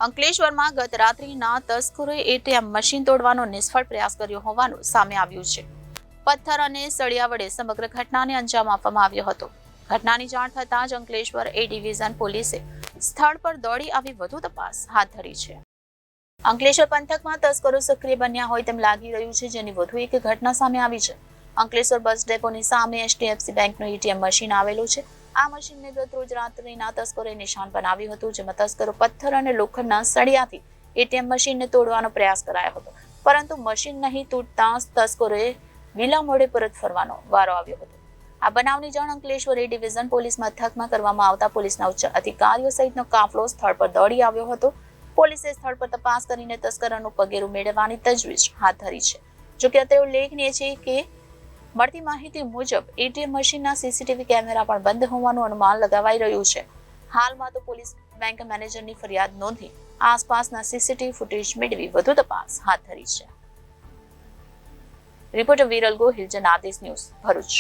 અંકલેશ્વરમાં ગત રાત્રિના તસ્કરોએ એટીએમ મશીન તોડવાનો નિષ્ફળ પ્રયાસ કર્યો હોવાનું સામે આવ્યું છે. પથ્થર અને સળિયા વડે સમગ્ર ઘટનાને અંજામ આપવામાં આવ્યો હતો. ઘટનાની જાણ થતાં જ અંકલેશ્વર એ ડિવિઝન પોલીસે સ્થળ પર દોડી આવી વધુ તપાસ હાથ ધરી છે. અંકલેશ્વર પંથકમાં તસ્કરો સક્રિય બન્યા હોય તેમ લાગી રહ્યું છે, જેની વધુ એક ઘટના સામે આવી છે. અંકલેશ્વર બસ ડેપોની સામે HDFC બેંકનું એટીએમ મશીન આવેલું છે. આ મશીનને ગત રોજ રાત્રિના તસ્કરોએ નિશાન બનાવ્યું હતું, જેમાં તસ્કરો પથ્થર અને લોખંડના સળિયાથી એટીએમ મશીનને તોડવાનો પ્રયાસ કરાયો હતો, પરંતુ મશીન નહીં તૂટતા તસ્કરોએ વિલા મોડે પરત ફરવાનો વારો આવ્યો હતો. આ બનાવની જાણ અંકલેશ્વર એ ડિવિઝન પોલીસ મથકમાં કરવામાં આવતા પોલીસના ઉચ્ચ અધિકારીઓ સહિતનો કાફલો સ્થળ પર દોડી આવ્યો હતો. પોલીસે સ્થળ પર તપાસ કરીને તસ્કરોનું પગેરું મેળવવાની તજવીજ હાથ ધરી છે. જોકે અત્રે ઉલ્લેખનીય છે કે મળતી માહિતી મુજબ એટીએમ મશીનના સીસીટીવી કેમેરા પણ બંધ હોવાનું અનુમાન લગાવાઈ રહ્યું છે. હાલમાં તો પોલીસ બેંક મેનેજરની ફરિયાદ નોંધી આસપાસના સીસીટીવી ફૂટેજ મેળવી વધુ તપાસ હાથ ધરી છે. Reporter Viral Gohil, Janadesh news, Bharuch.